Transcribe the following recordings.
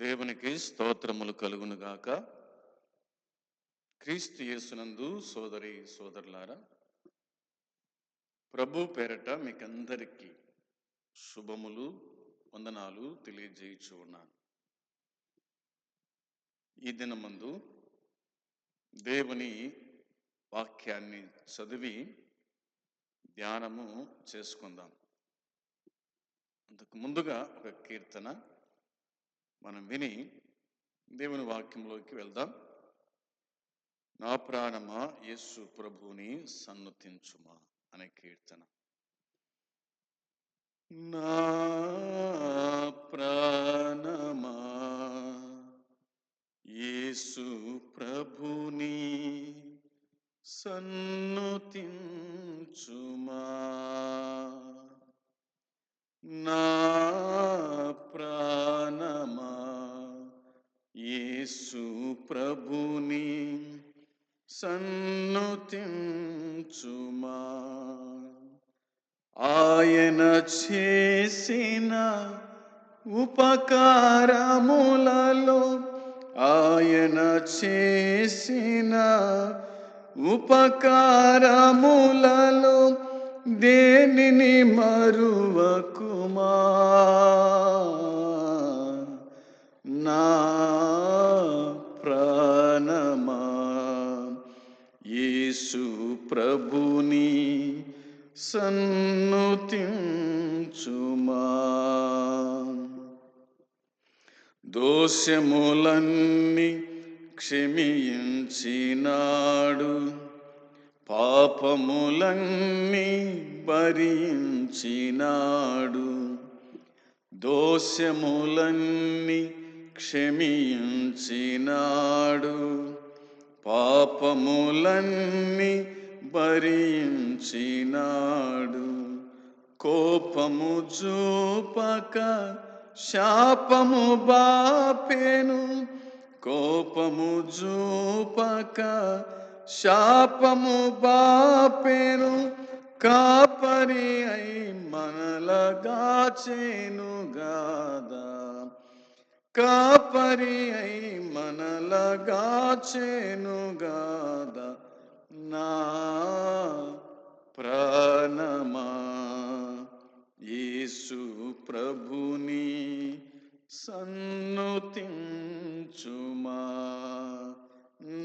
దేవునికి స్తోత్రములు కలుగునుగాక. క్రీస్తు యేసునందు సోదరి సోదరులారా, ప్రభు పేరట మీకందరికీ శుభములు వందనాలు తెలియజేయుచు ఉన్నాను. ఈ దినమందు దేవుని వాక్యాన్ని చదివి ధ్యానము చేసుకుందాం. అంతకు ముందుగా ఒక కీర్తన మనం విని దేవుని వాక్యంలోకి వెళ్దాం. నా ప్రాణమా యేసు ప్రభువుని సన్నుతించుమా అనే కీర్తన. నా ప్రాణమా యేసు ప్రభుని సన్నుతించుమా, నా ప్రాణమా యేసు ప్రభుని సన్నుతించుమా. ఆయన చేసిన ఉపకారములలో, ఆయన చేసిన ఉపకారములలో దేనిని మరువకుమా. నా ప్రాణమా యేసు ప్రభుని సన్నుతించుమా. దోషములన్నీ క్షమించినాడు, పాపములన్నీ భరించినాడు. దోషములన్నీ క్షమించినాడు, పాపములన్నీ భరించినాడు. కోపము చూపక శాపము బాపెను, కోపము చూపక శాపము బాపెను. కాపరి అయి మనలగాచెను గాదా, కాపరి అయి మనలగాచెను గాదా. నా ప్రాణమా యేసు ప్రభుని సన్నుతించుమా.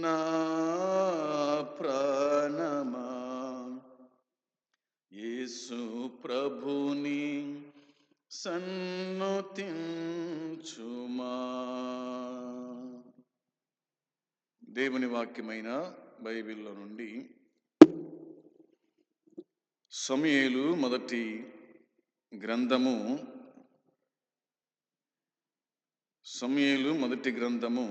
నా ప్రాణమా యేసు ప్రభుని సన్నుతించుమా. దేవుని వాక్యమైన బైబిల్లో నుండి సమూయేలు మొదటి గ్రంథము, సమూయేలు మొదటి గ్రంథము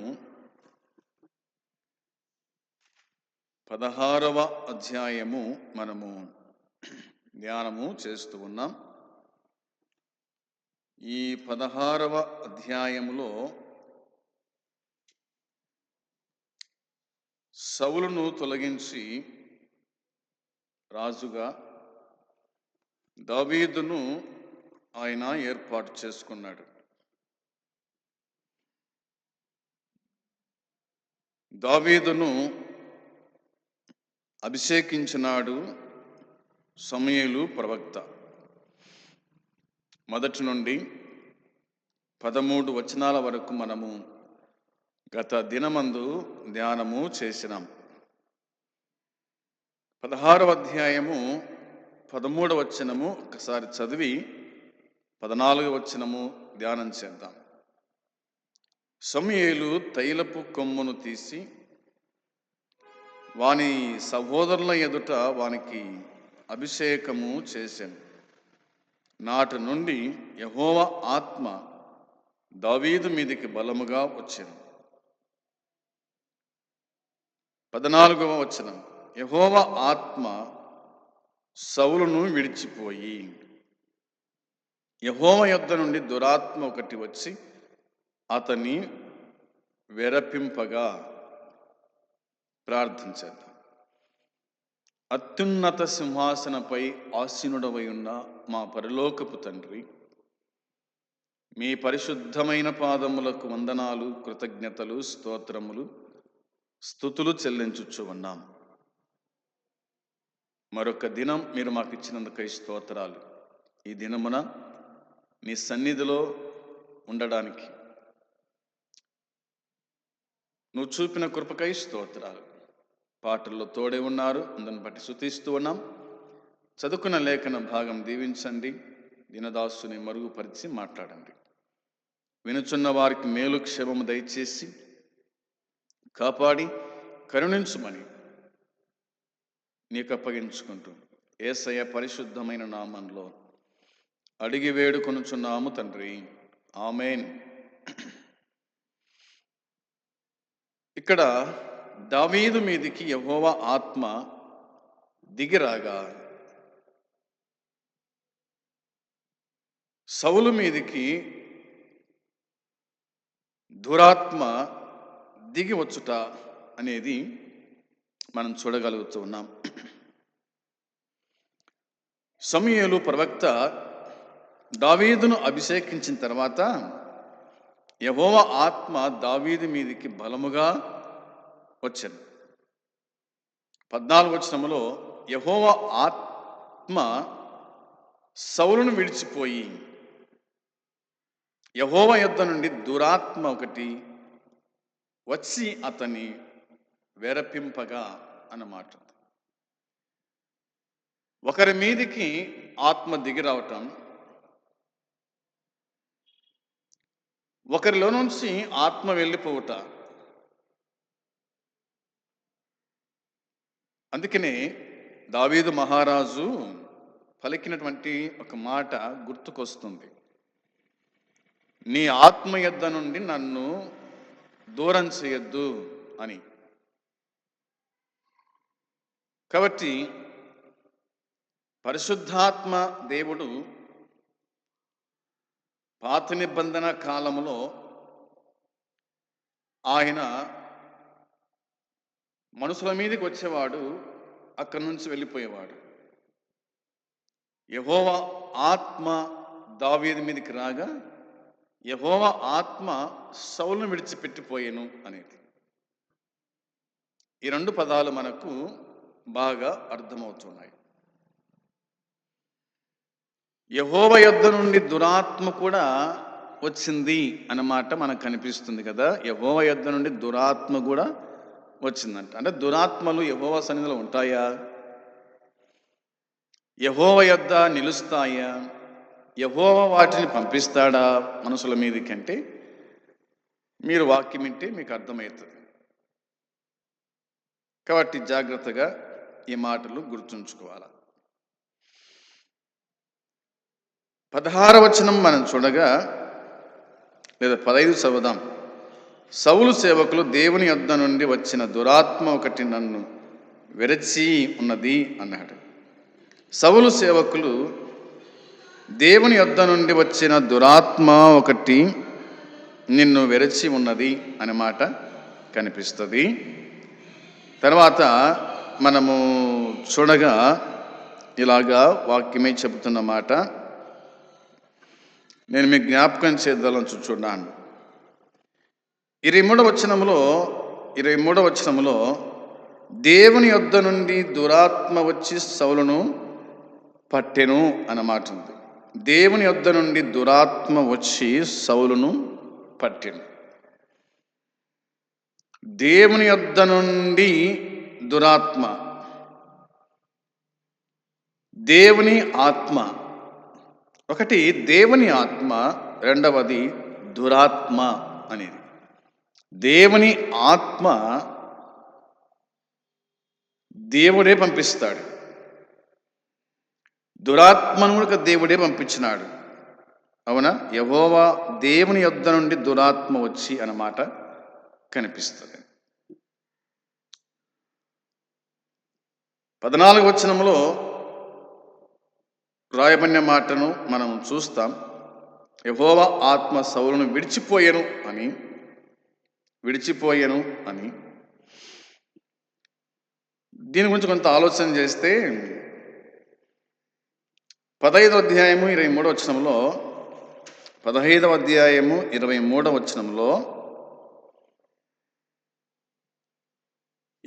16వ అధ్యాయము మనము ధ్యానము చేస్తూ ఉన్నాం. ఈ 16వ అధ్యాయములో సౌలును తొలగించి రాజుగా దావీదును ఆయన ఏర్పాటు చేసుకున్నాడు. దావీదును అభిషేకించినాడు సమూయేలు ప్రవక్త. మొదటి నుండి 13 వచనాల వరకు మనము గత దినమందు ధ్యానము చేసినాం. 16వ అధ్యాయము 13వ వచనము ఒకసారి చదివి 14వ వచనము ధ్యానం చేద్దాం. సమూయేలు తైలపు కొమ్మును తీసి వాని సహోదరుల ఎదుట వానికి అభిషేకము చేశాను. నాటి నుండి యెహోవా ఆత్మ దావీదు మీదికి బలముగా వచ్చాను. 14వ వచనం, యెహోవా ఆత్మ సౌలును విడిచిపోయి యెహోవా యొద్ద నుండి దురాత్మ ఒకటి వచ్చి అతన్ని వెరపింపగా. ప్రార్థించేద్దాం. అత్యున్నత సింహాసనపై ఆసీనుడవై ఉన్న మా పరలోకపు తండ్రి, మీ పరిశుద్ధమైన పాదములకు వందనాలు, కృతజ్ఞతలు, స్తోత్రములు, స్తుతులు చెల్లించుచు ఉన్నాం. మరొక దినం మీరు మాకు ఇచ్చినందుకై స్తోత్రాలు. ఈ దినమున నీ సన్నిధిలో ఉండడానికి నువ్వు చూపిన కృపకై స్తోత్రాలు. పాటల్లో తోడే ఉన్నారు, అందుని బట్టి స్తుతిస్తూ ఉన్నాం. చదువుకున్న లేఖన భాగం దీవించండి, దినదాసుని మరుగుపరిచి మాట్లాడండి. వినుచున్న వారికి మేలు క్షేమము దయచేసి కాపాడి కరుణించుమని నీకు అప్పగించుకుంటూ యేసయ్య పరిశుద్ధమైన నామంలో అడిగి వేడుకొనుచున్నాము తండ్రి, ఆమేన్. ఇక్కడ దావీదు మీదికి యెహోవా ఆత్మ దిగిరాగా సౌలు మీదికి దురాత్మ దిగి వచ్చుట అనేది మనం చూడగలుగుతూ ఉన్నాం. సమూయేలు ప్రవక్త దావీదును అభిషేకించిన తర్వాత యెహోవా ఆత్మ దావీదు మీదికి బలముగా వచ్చింది. 14వ వచనములో యెహోవా ఆత్మ సౌలును విడిచిపోయి యెహోవా యొద్ద నుండి దురాత్మ ఒకటి వచ్చి అతన్ని వెరపింపగా అన్నమాట. ఒకరి మీదికి ఆత్మ దిగి రావటం, ఒకరిలో నుంచి ఆత్మ వెళ్ళిపోవుట. అందుకనే దావీదు మహారాజు పలికినటువంటి ఒక మాట గుర్తుకొస్తుంది, నీ ఆత్మ యొద్ద నుండి నన్ను దూరం చేయొద్దు అని. కాబట్టి పరిశుద్ధాత్మ దేవుడు పాత నిబంధన కాలములో ఆయన మనుషుల మీదకి వచ్చేవాడు, అక్కడి నుంచి వెళ్ళిపోయేవాడు. యెహోవా ఆత్మ దావీదు మీదకి రాగా యెహోవా ఆత్మ సౌలును విడిచిపెట్టిపోయేను అనేది. ఈ రెండు పదాలు మనకు బాగా అర్థమవుతున్నాయి. యెహోవా యొద్ద నుండి దురాత్మ కూడా వచ్చింది అన్నమాట మనకు కనిపిస్తుంది కదా. యెహోవా యొద్ద నుండి దురాత్మ కూడా వచ్చిందంట. అంటే దురాత్మలు యెహోవా సన్నిధిలో ఉంటాయా? యెహోవా యొద్ద నిలుస్తాయా? యెహోవా వాటిని పంపిస్తాడా మనుషుల మీదకి అంటే? మీరు వాక్యం వింటే మీకు అర్థమవుతుంది. కాబట్టి జాగ్రత్తగా ఈ మాటలు గుర్తుంచుకోవాలి. 16వ వచనం మనం చూడగా, లేదా 15 చదువుదాం. సౌలు సేవకులు దేవుని యొద్ద నుండి వచ్చిన దురాత్మ ఒకటి నన్ను వెరచి ఉన్నది అన్నాడు. సౌలు సేవకులు దేవుని యొద్ద నుండి వచ్చిన దురాత్మ ఒకటి నిన్ను వెరచి ఉన్నది అనే మాట కనిపిస్తుంది. తర్వాత మనము చూడగా ఇలాగా వాక్యమే చెబుతున్న మాట నేను మీకు జ్ఞాపకం చేద్దాలని చూచున్నాను. 23వ వచనములో దేవుని యొద్ద నుండి దురాత్మ వచ్చి సౌలును పట్టెను అన్నమాట ఉంది. దేవుని యొద్ద నుండి దురాత్మ వచ్చి సౌలును పట్టెను. దేవుని యొద్ద నుండి దురాత్మ, దేవుని ఆత్మ. ఒకటి దేవుని ఆత్మ, రెండవది దురాత్మ అనేది. దేవుని ఆత్మ దేవుడే పంపిస్తాడు, దురాత్మను కూడా దేవుడే పంపించినాడు. అవునా? యెహోవా దేవుని యొద్ద నుండి దురాత్మ వచ్చి అన్నమాట కనిపిస్తుంది. 14వ వచనంలో రాయబడిన మాటను మనం చూస్తాం. యెహోవా ఆత్మ సౌలును విడిచిపోయెను అని. దీని గురించి కొంత ఆలోచన చేస్తే 15వ అధ్యాయము 23వ వచనంలో 15వ అధ్యాయము 23వ వచనంలో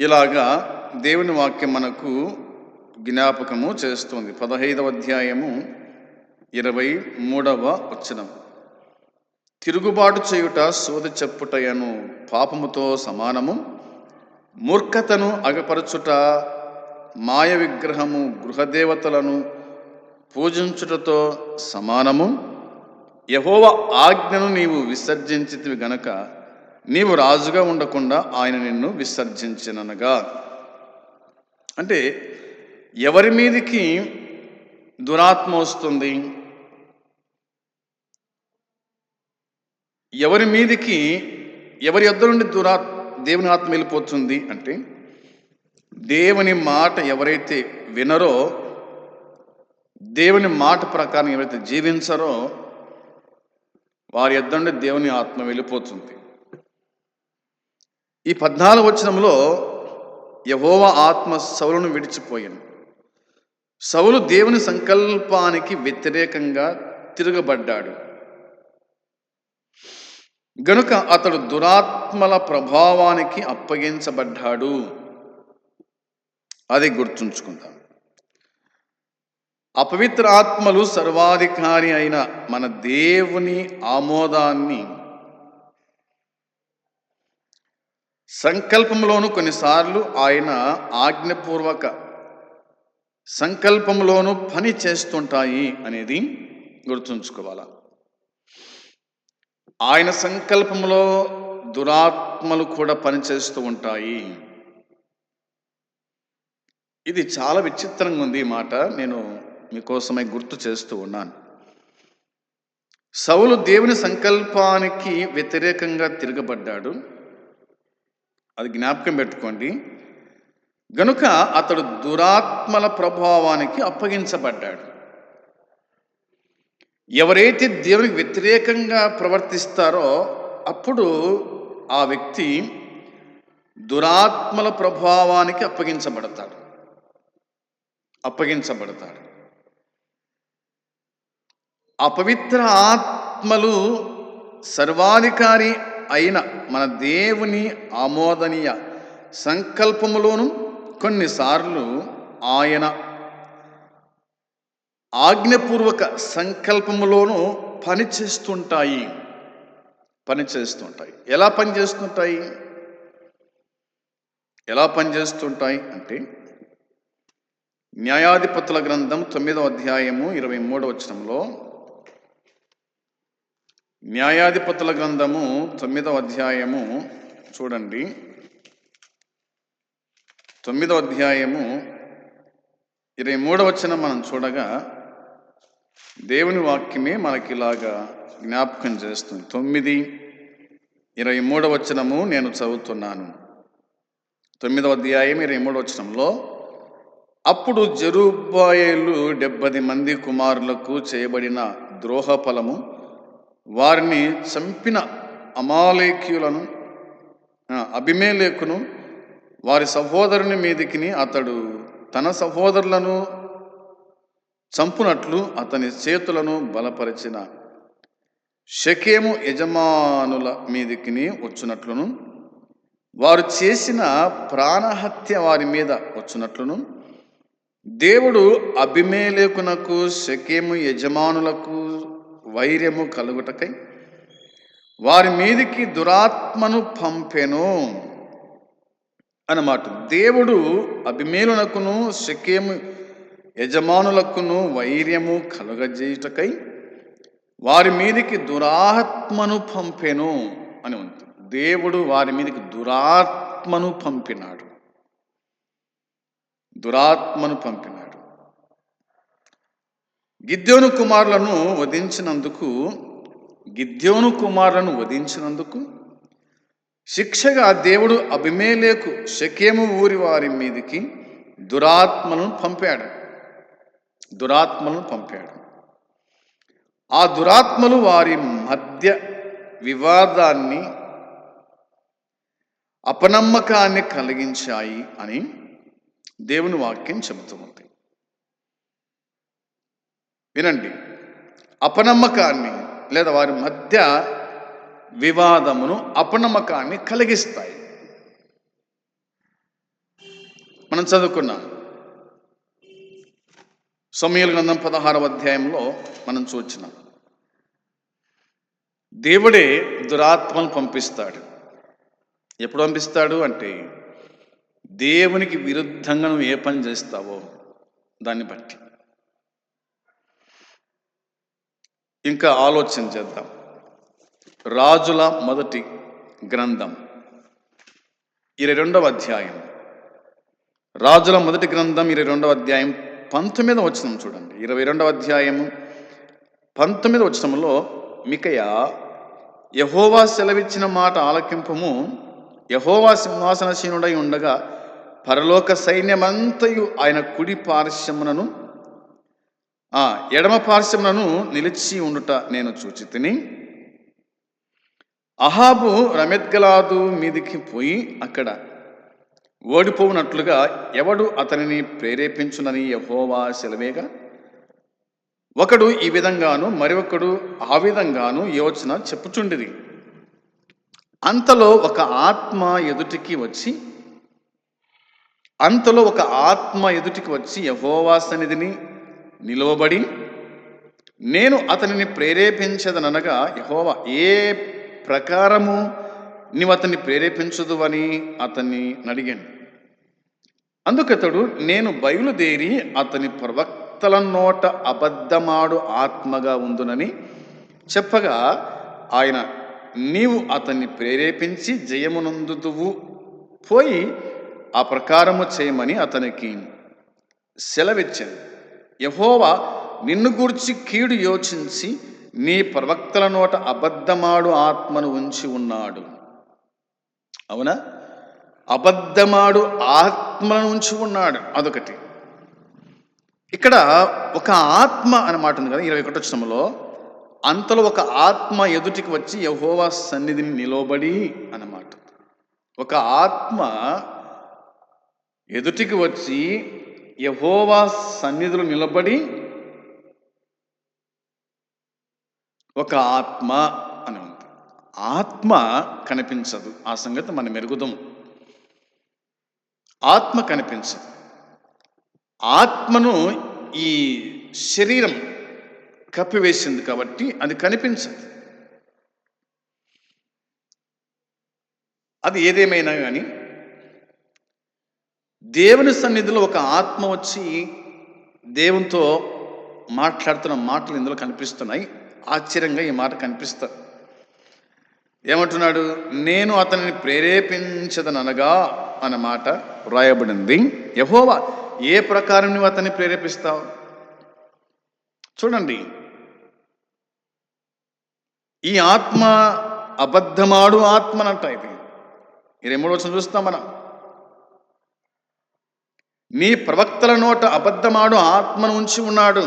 ఇలాగా దేవుని వాక్యం మనకు జ్ఞాపకము చేస్తుంది. 15వ అధ్యాయము 23వ వచనం. తిరుగుబాటు చేయుట సోది చెప్పుటయను పాపముతో సమానము, మూర్ఖతను అగపరచుట మాయ విగ్రహము గృహదేవతలను పూజించుటతో సమానము. యెహోవా ఆజ్ఞను నీవు విసర్జించితివి గనక నీవు రాజుగా ఉండకుండా ఆయన నిన్ను విసర్జించిననగా. అంటే ఎవరి మీదికి దురాత్మ వస్తుంది, ఎవరి మీదికి ఎవరి యొద్ద నుండి దేవుని ఆత్మ వెళ్ళిపోతుంది అంటే, దేవుని మాట ఎవరైతే వినరో, దేవుని మాట ప్రకారం ఎవరైతే జీవించరో వారి యొద్ద నుండి దేవుని ఆత్మ వెళ్ళిపోతుంది. ఈ 14వ వచనంలో యెహోవా ఆత్మ సౌలును విడిచిపోయాను. సౌలు దేవుని సంకల్పానికి వ్యతిరేకంగా తిరగబడ్డాడు గనుక అతడు దురాత్మల ప్రభావానికి అప్పగించబడ్డాడు. అది గుర్తుంచుకుందాం. అపవిత్ర ఆత్మలు సర్వాధికారి అయిన మన దేవుని ఆమోదాన్ని సంకల్పంలోను, కొన్నిసార్లు ఆయన ఆజ్ఞపూర్వక సంకల్పంలోను పని చేస్తుంటాయి అనేది గుర్తుంచుకోవాలి. ఆయన సంకల్పంలో దురాత్మలు కూడా పనిచేస్తూ ఉంటాయి. ఇది చాలా విచిత్రంగా ఉంది. ఈ మాట నేను మీకోసమై గుర్తు చేస్తూ ఉన్నాను. సౌలు దేవుని సంకల్పానికి వ్యతిరేకంగా తిరగబడ్డాడు, అది జ్ఞాపకం పెట్టుకోండి. గనుక అతడు దురాత్మల ప్రభావానికి అప్పగించబడ్డాడు. ఎవరైతే దేవునికి వ్యతిరేకంగా ప్రవర్తిస్తారో అప్పుడు ఆ వ్యక్తి దురాత్మల ప్రభావానికి అప్పగించబడతాడు. అపవిత్ర ఆత్మలు సర్వాధికారి అయిన మన దేవుని ఆమోదనీయ సంకల్పములోను, కొన్నిసార్లు ఆయన ఆజ్ఞపూర్వక సంకల్పములోను పనిచేస్తుంటాయి. ఎలా పనిచేస్తుంటాయి అంటే, న్యాయాధిపతుల గ్రంథం 9వ అధ్యాయము 23వ వచనంలో, న్యాయాధిపతుల గ్రంథము 9వ అధ్యాయము చూడండి, 9వ అధ్యాయము 23వ వచనం మనం చూడగా దేవుని వాక్యమే మనకి ఇలాగా జ్ఞాపకం చేస్తుంది. 9:23వ వచనము నేను చదువుతున్నాను. 9వ అధ్యాయం 23వ వచనంలో, అప్పుడు జెరుబ్బాయేలు 70 మంది కుమారులకు చేయబడిన ద్రోహ ఫలము, వారిని చంపిన అమాలేకీయులను అబీమెలెకును వారి సహోదరుని మీదికిని అతడు తన సహోదరులను చంపునట్లు అతని చేతులను బలపరిచిన షెకెము యజమానుల మీదికిని వచ్చునట్లును, వారు చేసిన ప్రాణహత్య వారి మీద వచ్చునట్లును, దేవుడు అబీమెలెకునకు షెకెము యజమానులకు వైర్యము కలుగుటకై వారి మీదికి దురాత్మను పంపెను అన్నమాట. దేవుడు అబీమెలెకును షెకెము యజమానులకును వైర్యము కలుగజేయుటకై వారి మీదికి దురాత్మను పంపెను అని ఉంది. దేవుడు వారి మీదికి దురాత్మను పంపినాడు. గిద్యోను కుమారులను వధించినందుకు శిక్షగా దేవుడు అబీమెలెకు షెకెము ఊరి వారి మీదికి దురాత్మలను పంపాడు. ఆ దురాత్మలు వారి మధ్య వివాదాన్ని, అపనమ్మకాన్ని కలిగించాయి అని దేవుని వాక్యం చెబుతుంది. వినండి, అపనమ్మకాన్ని, లేదా వారి మధ్య వివాదమును, అపనమ్మకాన్ని కలిగిస్తాయి. మనం చదువుకున్నాం సమూయేలు గ్రంథం 16వ అధ్యాయంలో మనం చూచినాం. దేవుడే దురాత్మను పంపిస్తాడు. ఎప్పుడు పంపిస్తాడు అంటే, దేవునికి విరుద్ధంగా నువ్వు ఏ పని చేస్తావో దాన్ని బట్టి. ఇంకా ఆలోచన చేద్దాం. రాజుల మొదటి గ్రంథం 22వ అధ్యాయం. రాజుల మొదటి గ్రంథం 22వ అధ్యాయం 19వ వచనం చూడండి. 22వ అధ్యాయము 19వ వచనంలో, మికయా, యెహోవా సెలవిచ్చిన మాట ఆలకింపుము, యెహోవా సింహాసనశీనుడై ఉండగా పరలోక సైన్యమంతయు ఆయన కుడి పార్శ్వమునను ఎడమ పార్శ్వమునను నిలిచి ఉండుట నేను చూచితిని. అహాబు రమెత్గలాదు మీదికి పోయి అక్కడ ఓడిపోవునట్లుగా ఎవడు అతనిని ప్రేరేపించునని యెహోవా సెలవేగా, ఒకడు ఈ విధంగాను మరొకడు ఆ విధంగాను యోచన చెప్పుచుండిరి. అంతలో ఒక ఆత్మ ఎదుటికి వచ్చి యెహోవా సన్నిధిని నిలువబడి, నేను అతనిని ప్రేరేపించదనగా, యెహోవా, ఏ ప్రకారము నీవు అతన్ని ప్రేరేపించదు అని అతన్ని అడిగాను. అందుకతడు, నేను బయలుదేరి అతని ప్రవక్తల నోట అబద్ధమాడు ఆత్మగా ఉందునని చెప్పగా, ఆయన, నీవు అతన్ని ప్రేరేపించి జయమునందుదువు, పోయి ఆ ప్రకారము చేయమని అతనికి సెలవిచ్చాను. యెహోవా నిన్ను గూర్చి కీడు యోచించి నీ ప్రవక్తల నోట అబద్ధమాడు ఆత్మను ఉంచి ఉన్నాడు. అవునా? అబద్ధమాడు ఆత్మను ఉంచి ఉన్నాడు. అదొకటి. ఇక్కడ ఒక ఆత్మ అన్నమాట ఉంది కదా 21వ వచనంలో. అంతలో ఒక ఆత్మ ఎదుటికి వచ్చి యెహోవా సన్నిధిని నిలబడి అన్నమాట. ఒక ఆత్మ ఎదుటికి వచ్చి యెహోవా సన్నిధిలో నిలబడి, ఒక ఆత్మ అని ఉంది. ఆత్మ కనిపించదు, ఆ సంగతి మనం ఎరుగుదాం. ఆత్మ కనిపించదు. ఆత్మను ఈ శరీరం కప్పివేసింది కాబట్టి అది కనిపించదు. అది ఏదేమైనా కానీ దేవుని సన్నిధిలో ఒక ఆత్మ వచ్చి దేవునితో మాట్లాడుతున్న మాటలు ఇందులో కనిపిస్తున్నాయి. ఆశ్చర్యంగా ఈ మాట కనిపిస్తుంది. ఏమంటున్నాడు? నేను అతనిని ప్రేరేపించదనగా అన్న మాట వ్రాయబడింది. యెహోవా, ఏ ప్రకారం నువ్వు అతన్ని ప్రేరేపిస్తావు? చూడండి, ఈ ఆత్మ అబద్ధమాడు ఆత్మనంట. ఇది 23వ వచనం చూస్తాం మనం. నీ ప్రవక్తల నోట అబద్ధమాడు ఆత్మను ఉంచి ఉన్నాడు.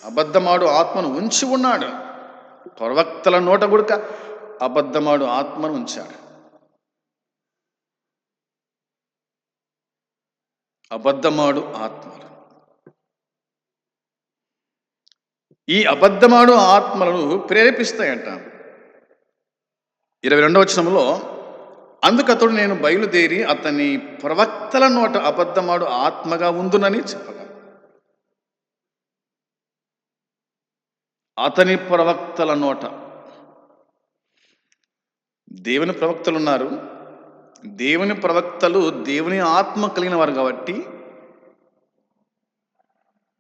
అబద్ధమాడు ఆత్మను ఉంచి ఉన్నాడు. ప్రవక్తల నోట కూడా అబద్ధమాడు ఆత్మను ఉంచాడు. అబద్ధమాడు ఆత్మలు. ఈ అబద్ధమాడు ఆత్మలను ప్రేరేపిస్తాయంట. 22వ వచనంలో, అందుకతడు నేను బయలుదేరి అతని ప్రవక్తల నోట అబద్ధమాడు ఆత్మగా ఉందునని చెప్పగా, అతని ప్రవక్తల నోట. దేవుని ప్రవక్తలు ఉన్నారు. దేవుని ప్రవక్తలు దేవుని ఆత్మ కలిగిన వారు కాబట్టి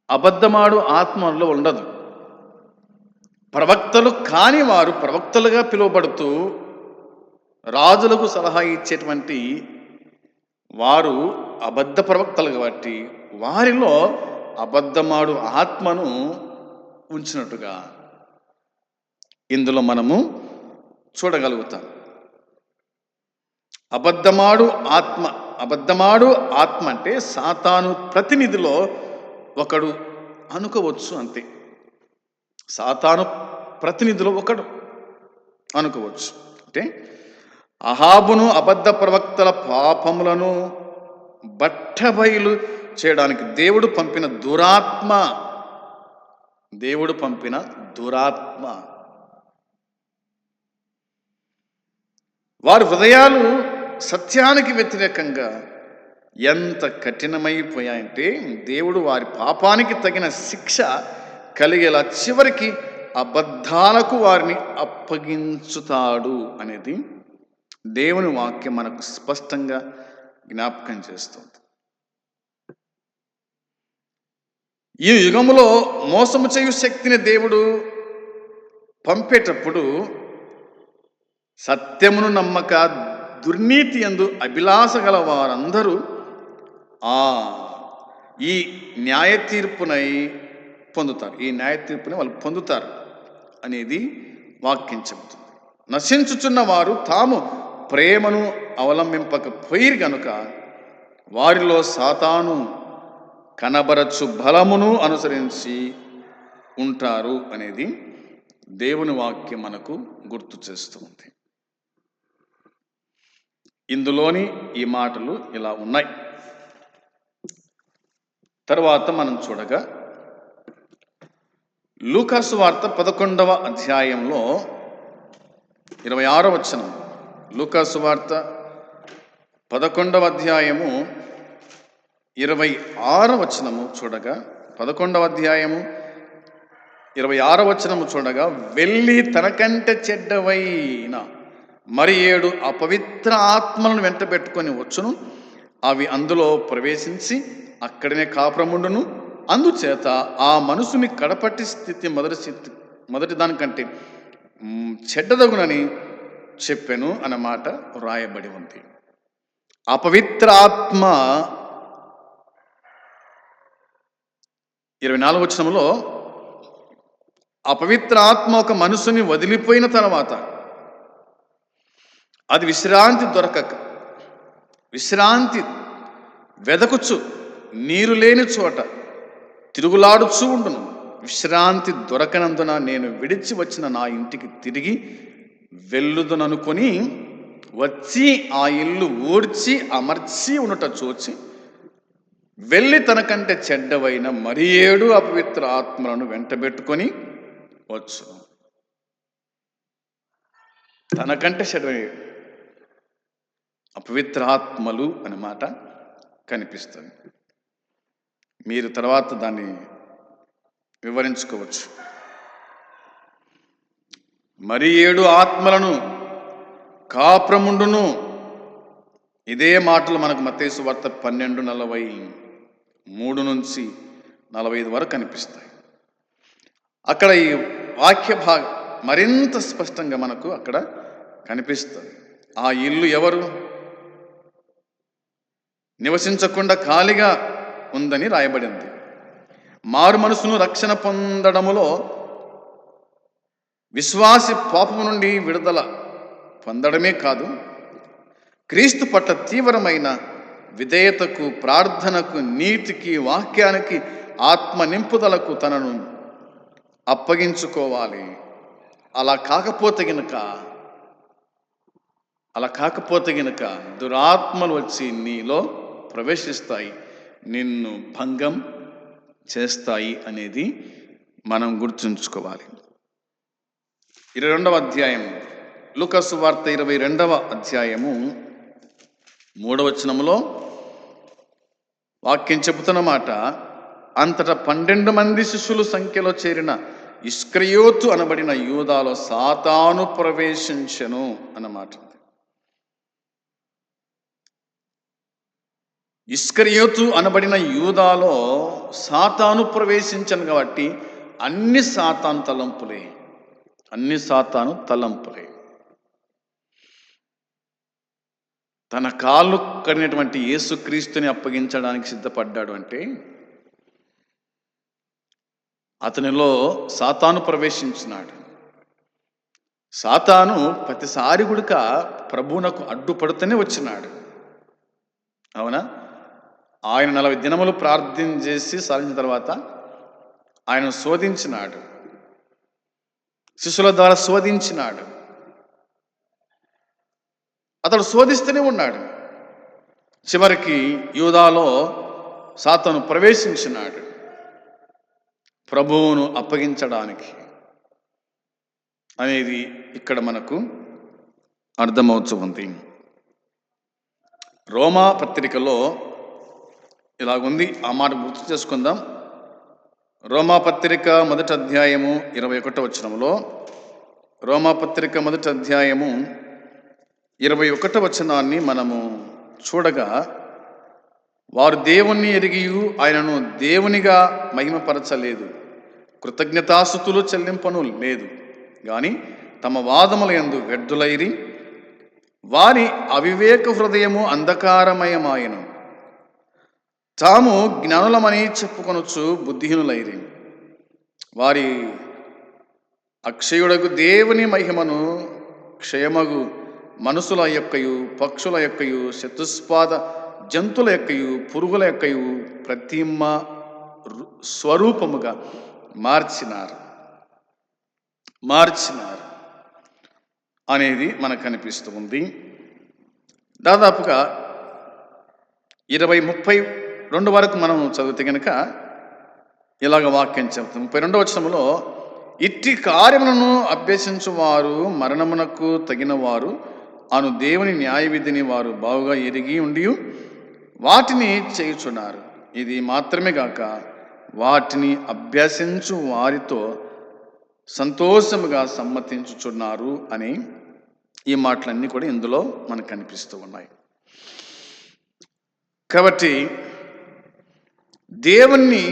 అబద్ధమాడు ఆత్మలో ఉండదు. ప్రవక్తలు కాని వారు ప్రవక్తలుగా పిలువబడుతూ రాజులకు సలహా ఇచ్చేటువంటి వారు అబద్ధ ప్రవక్తలు కాబట్టి వారిలో అబద్ధమాడు ఆత్మను ఉంచినట్టుగా ఇందులో చూడగలుగుతాం. అబద్ధమాడు ఆత్మ అంటే సాతాను ప్రతినిధిలో ఒకడు అనుకోవచ్చు, అంతే. సాతాను ప్రతినిధిలో ఒకడు అనుకోవచ్చు. అంటే అహాబును అబద్ధ ప్రవక్తల పాపములను బట్టబయలు చేయడానికి దేవుడు పంపిన దురాత్మ. వారి హృదయాలు సత్యానికి వ్యతిరేకంగా ఎంత కఠినమైపోయాయంటే దేవుడు వారి పాపానికి తగిన శిక్ష కలిగేలా చివరికి అబద్ధాలకు వారిని అప్పగించుతాడు అనేది దేవుని వాక్యం మనకు స్పష్టంగా జ్ఞాపకం చేస్తుంది. ఈ యుగములో మోసము చేయు శక్తిని దేవుడు పంపేటప్పుడు సత్యమును నమ్మక దుర్నీతి యందు అభిలాష గల వారందరూ ఈ న్యాయ తీర్పునై పొందుతారు. ఈ న్యాయ తీర్పుని వాళ్ళు పొందుతారు అనేది వాక్యం చెబుతుంది. నశించుచున్న వారు తాము ప్రేమను అవలంబింపకపోయిరు గనుక వారిలో సాతాను కనబరచు బలమును అనుసరించి ఉంటారు అనేది దేవుని వాక్యం మనకు గుర్తు చేస్తుంది. ఇందులోని ఈ మాటలు ఇలా ఉన్నాయి. తర్వాత మనం చూడగా లూకా సువార్త 11వ అధ్యాయంలో 26వ వచనం. లూకా సువార్త 11వ అధ్యాయము 26వ వచనము చూడగా 11వ అధ్యాయము 26వ వచనము చూడగా, వెళ్ళి తనకంటే చెడ్డవైన మరి 7 అపవిత్ర ఆత్మలను వెంట పెట్టుకొని వచ్చును, అవి అందులో ప్రవేశించి అక్కడనే కాపురముండును, అందుచేత ఆ మనసుని కడపట్టి స్థితి మొదటి దానికంటే చెడ్డదగునని చెప్పెను అన్నమాట రాయబడి ఉంది. అపవిత్ర ఆత్మ 24వ వచనంలో, అపవిత్ర ఆత్మ ఒక మనుషుని వదిలిపోయిన తర్వాత అది విశ్రాంతి వెదకుచు నీరు లేని చోట తిరుగులాడుచూ ఉండును. విశ్రాంతి దొరకనందున నేను విడిచి వచ్చిన నా ఇంటికి తిరిగి వెళ్ళుదుననుకొని వచ్చి ఆ ఇల్లు ఊడ్చి అమర్చి ఉన్నట చూచి వెళ్ళి తనకంటే చెడ్డవైన మరి 7 అపవిత్ర ఆత్మలను వెంటబెట్టుకొని వచ్చును. తనకంటే చెడ్డవైన అపవిత్ర ఆత్మలు అనే మాట కనిపిస్తుంది. మీరు తర్వాత దాన్ని వివరించుకోవచ్చు. మరి 7 ఆత్మలను కాపురముండును. ఇదే మాటలు మనకు మత్తయి సువార్త 12:43 నుంచి 45 వరకు కనిపిస్తాయి. అక్కడ ఈ వాక్య భాగం మరింత స్పష్టంగా మనకు అక్కడ కనిపిస్తుంది. ఆ ఇల్లు ఎవరు? నివసించకుండా ఖాళీగా ఉందని రాయబడింది. మారు మనసును రక్షణ పొందడములో విశ్వాసి పాపము నుండి విడుదల పొందడమే కాదు, క్రీస్తు పట్ల తీవ్రమైన విధేయతకు, ప్రార్థనకు, నీతికి, వాక్యానికి, ఆత్మ నింపుదలకు తనను అప్పగించుకోవాలి. అలా కాకపోతే గనుక దురాత్మలు వచ్చి నీలో ప్రవేశిస్తాయి, నిన్ను భంగం చేస్తాయి అనేది మనం గుర్తుంచుకోవాలి. 22వ అధ్యాయం లూకా సువార్త 22వ అధ్యాయము 3వ వచనములో వాక్యం చెబుతున్న మాట, అంతటా 12 మంది శిష్యులు సంఖ్యలో చేరిన ఇస్కరియోతు అనబడిన యూదాలో సాతాను ప్రవేశించెను అన్నమాట. ఇస్కరియోతు అనబడిన యూదాలో సాతాను ప్రవేశించను కాబట్టి అన్ని సాతాను తలంపులే. తన కాళ్ళు కడిగినటువంటి యేసుక్రీస్తుని అప్పగించడానికి సిద్ధపడ్డాడు అంటే అతనిలో సాతాను ప్రవేశించినాడు. సాతాను ప్రతిసారి గుడిక ప్రభువునకు అడ్డుపడుతూనే వచ్చినాడు. అవునా? ఆయన 40 దినములు ప్రార్థన చేసి సాధించిన తర్వాత ఆయన శోధించినాడు, శిష్యుల ద్వారా శోధించినాడు. అతడు శోధిస్తూనే ఉన్నాడు. చివరికి యూదాలో సాతాను ప్రవేశించినాడు ప్రభువును అప్పగించడానికి అనేది ఇక్కడ మనకు అర్థమవుతూ ఉంది. రోమా పత్రికలో ఇలాగుంది, ఆ మాట గుర్తు చేసుకుందాం. రోమా పత్రిక 1వ అధ్యాయము 21వ వచనంలో, రోమా పత్రిక 1వ అధ్యాయము 21వ వచనాన్ని మనము చూడగా, వారు దేవుణ్ణి ఎరిగియు ఆయనను దేవునిగా మహిమపరచలేదు, కృతజ్ఞతాస్తుతులు చెల్లింపను లేదు గాని తమ వాదముల యందు వ్యర్థులైరి, వారి అవివేక హృదయము అంధకారమయమాయను, తాము జ్ఞానులమని చెప్పుకొనొచ్చు బుద్ధిహీనులైరి. వారి అక్షయుడకు దేవుని మహిమను క్షయమగు మనుషుల యొక్కయు పక్షుల యొక్కయు చతుష్పాద జంతువుల యొక్కయు పురుగుల యొక్కయు ప్రతిమ స్వరూపముగా మార్చినారు అనేది మనకు కనిపిస్తూ ఉంది. దాదాపుగా 20-32 వరకు మనం చదివితే కనుక ఇలాగ వాక్యం చెప్తాం. 32వ వచనంలో, ఇట్టి కార్యములను అభ్యసించువారు మరణమునకు తగిన వారు అను దేవుని న్యాయ విధిని వారు బాగుగా ఎరిగి ఉండి వాటిని చేయుచున్నారు. ఇది మాత్రమే గాక వాటిని అభ్యసించు వారితో సంతోషముగా సమ్మతించుచున్నారు అని ఈ మాటలన్నీ కూడా ఇందులో మనకు కనిపిస్తూ ఉన్నాయి. కాబట్టి దేవుణ్ణి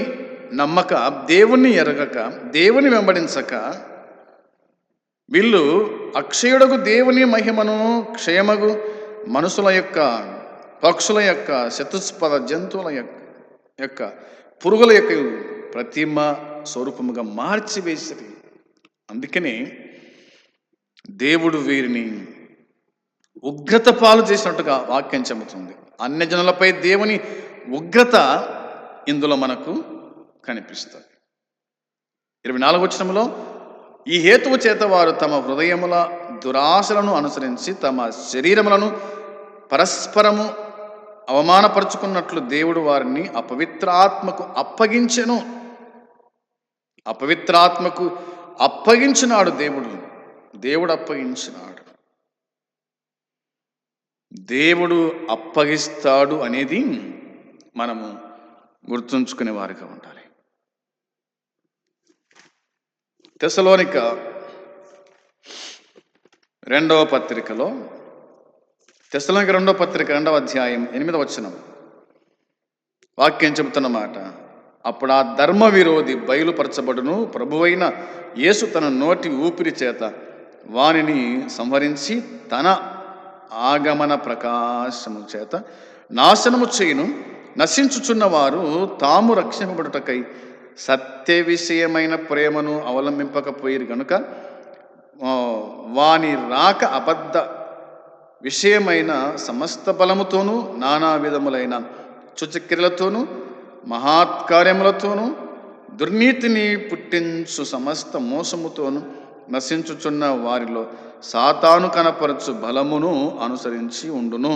నమ్మక, దేవుణ్ణి ఎరగక, దేవుని వెంబడించక వీళ్ళు అక్షయుడకు దేవుని మహిమను క్షయమగు మనుషుల యొక్క పక్షుల యొక్క చతుష్పద జంతువుల యొక్క పురుగుల యొక్క ప్రతిమ స్వరూపముగా మార్చివేసిరి. అందుకనే దేవుడు వీరిని ఉగ్రత పాలు చేసినట్టుగా వాక్యం చెబుతుంది. అన్యజనులపై దేవుని ఉగ్రత ఇందులో మనకు కనిపిస్తుంది. 24వ వచనంలో, ఈ హేతువు చేత వారు తమ హృదయముల దురాశలను అనుసరించి తమ శరీరములను పరస్పరము అవమానపరుచుకున్నట్లు దేవుడు వారిని అపవిత్రాత్మకు అప్పగించినాడు. దేవుడు అప్పగించినాడు. దేవుడు అప్పగిస్తాడు అనేది మనము గుర్తుంచుకునే వారిగా ఉండాలి. తెస్సలోనిక 2వ పత్రికలో, తెస్సలోనిక 2వ పత్రిక 2వ అధ్యాయం 8వ వచనం వాక్యం చెబుతున్నమాట, అప్పుడు ఆ ధర్మ విరోధి బయలుపరచబడును, ప్రభువైన యేసు తన నోటి ఊపిరి చేత వానిని సంహరించి తన ఆగమన ప్రకాశము చేత నాశనము చేయును. నశించుచున్న వారు తాము రక్షింపబడుటకై సత్య విషయమైన ప్రేమను అవలంబింపకపోయిరు గనుక వాని రాక అబద్ధ విషయమైన సమస్త బలముతోనూ నానా విధములైన చుచక్రియలతోనూ మహాత్కార్యములతోనూ దుర్నీతిని పుట్టించు సమస్త మోసముతోనూ నశించుచున్న వారిలో సాతాను కనపరచు బలమును అనుసరించి ఉండును.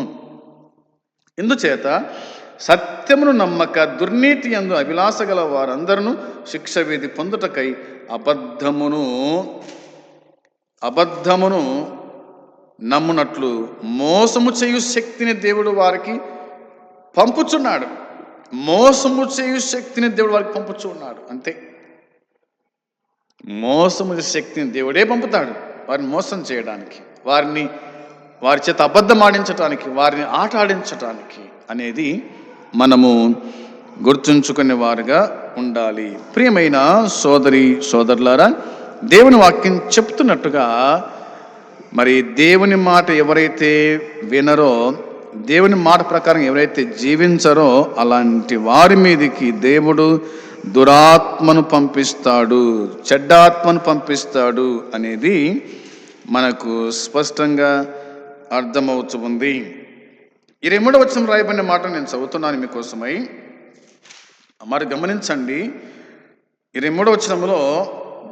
ఇందుచేత సత్యమును నమ్మక దుర్నీతి యందు అభిలాష గల వారందరూ శిక్ష విధి పొందుటకై అబద్ధమును నమ్మునట్లు మోసము చేయు శక్తిని దేవుడు వారికి పంపుచున్నాడు. అంతే, మోసము శక్తిని దేవుడే పంపుతాడు వారిని మోసం చేయడానికి, వారి చేత అబద్ధం ఆడించటానికి, వారిని ఆట ఆడించటానికి అనేది మనము గుర్తుంచుకునే వారుగా ఉండాలి. ప్రియమైన సోదరి సోదరులారా, దేవుని వాక్యం చెప్తున్నట్టుగా మరి దేవుని మాట ఎవరైతే వినరో, దేవుని మాట ప్రకారం ఎవరైతే జీవించరో అలాంటి వారి మీదకి దేవుడు దురాత్మను పంపిస్తాడు, చెడ్డాత్మను పంపిస్తాడు అనేది మనకు స్పష్టంగా అర్థమవుతుంది. 23వ వచనం రాయబడిన మాట నేను చదువుతున్నాను మీకోసమై. మరి గమనించండి, 23వ వచనంలో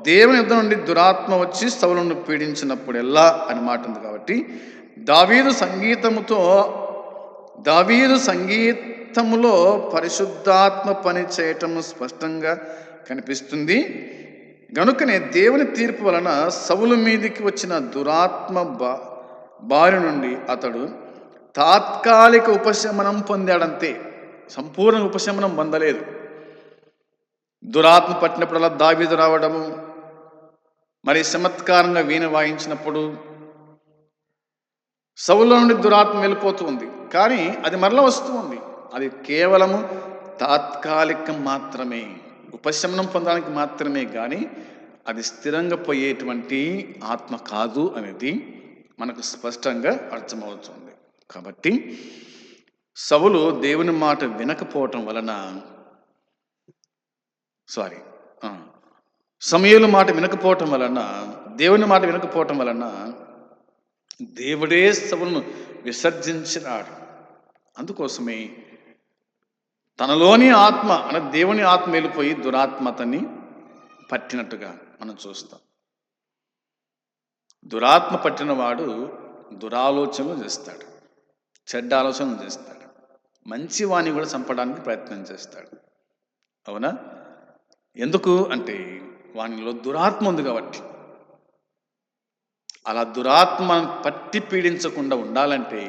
దేవుని యుద్ధ నుండి దురాత్మ వచ్చి సౌలును పీడించినప్పుడు ఎలా అని మాట ఉంది. కాబట్టి దావీదు సంగీతములో పరిశుద్ధాత్మ పని చేయటము స్పష్టంగా కనిపిస్తుంది. గనుకనే దేవుని తీర్పు వలన సౌలు మీదికి వచ్చిన దురాత్మ బారి నుండి అతడు తాత్కాలిక ఉపశమనం పొందాడంతే, సంపూర్ణ ఉపశమనం పొందలేదు. దురాత్మ పట్టినప్పుడల్లా దావీదు రావడము, మరి చమత్కారంగా వీణ వాయించినప్పుడు సౌలులో నుండి దురాత్మ వెళ్ళిపోతూ ఉంది, కానీ అది మరలా వస్తూ ఉంది. అది కేవలము తాత్కాలికం మాత్రమే, ఉపశమనం పొందడానికి మాత్రమే, కానీ అది స్థిరంగా పోయేటువంటి ఆత్మ కాదు అనేది మనకు స్పష్టంగా అర్థమవుతుంది. కాబట్టి సౌలు దేవుని మాట వినకపోవటం వలన, సమూయేలు మాట వినకపోవటం వలన, దేవుని మాట వినకపోవటం వలన దేవుడే సౌలును విసర్జించినాడు. అందుకోసమే తనలోని ఆత్మ అంటే దేవుని ఆత్మ వెళ్ళిపోయి దురాత్మతని పట్టినట్టుగా మనం చూస్తాం. దురాత్మ పట్టిన వాడు దురాలోచనలు చేస్తాడు, చెడ్డ ఆలోచనలు చేస్తాడు, మంచి వాణ్ణి కూడా చంపడానికి ప్రయత్నం చేస్తాడు. అవునా? ఎందుకు అంటే వానిలో దురాత్మ ఉంది కాబట్టి. అలా దురాత్మ పట్టి పీడించకుండా ఉండాలంటే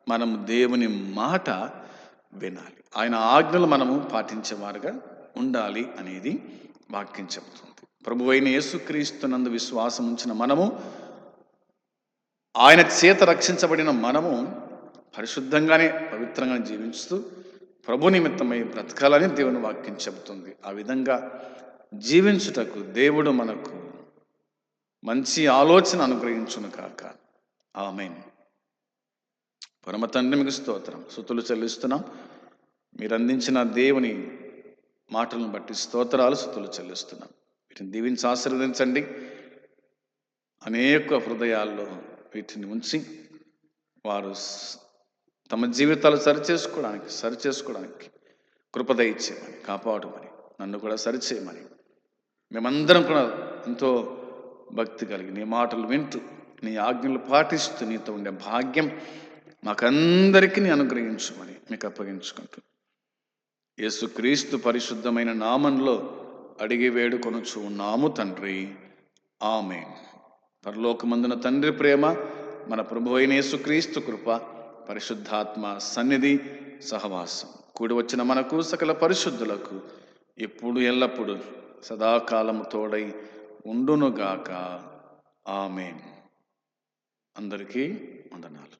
మనము దేవుని మాట వినాలి, ఆయన ఆజ్ఞలు మనము పాటించేవారుగా ఉండాలి అనేది వాక్యం చెబుతుంది. ప్రభువైన యేసుక్రీస్తునందు విశ్వాసం ఉంచిన మనము, ఆయన చేత రక్షించబడిన మనము పరిశుద్ధంగానే పవిత్రంగానే జీవిస్తూ ప్రభు నిమిత్తమై బ్రతకాలని దేవుని వాక్యం చెబుతుంది. ఆ విధంగా జీవించుటకు దేవుడు మనకు మంచి ఆలోచన అనుగ్రహించును కాక. ఆమేన్. పరమ తండ్రి మీకు స్తోత్రం, స్తుతులు చెల్లిస్తున్నాం. మీరు అందించిన దేవుని మాటలను బట్టి స్తోత్రాలు, స్తుతులు చెల్లిస్తున్నాం. వీటిని దీవించి ఆశీర్వదించండి. అనేక హృదయాల్లో వీటిని ఉంచి వారు తమ జీవితాలు సరిచేసుకోవడానికి కృప దయచేయమని, కాపాడమని, నన్ను కూడా సరిచేయమని, మేమందరం కూడా ఎంతో భక్తి కలిగి నీ మాటలు వింటూ నీ ఆజ్ఞలు పాటిస్తూ నీతో ఉండే భాగ్యం మాకందరికీ నీ అనుగ్రహించమని మీకు అప్పగించుకుంటూ యేసుక్రీస్తు పరిశుద్ధమైన నామంలో అడిగి వేడుకొనుచు ఉన్నాము తండ్రి. ఆమేన్. పరలోకమందున తండ్రి ప్రేమ, మన ప్రభువైన అయిన యేసుక్రీస్తు కృప, పరిశుద్ధాత్మ సన్నిధి సహవాసం కూడి వచ్చిన మనకు సకల పరిశుద్ధులకు ఎప్పుడు ఎల్లప్పుడు సదాకాలము తోడై ఉండునుగాక. ఆమేన్. అందరికీ వందనాలు.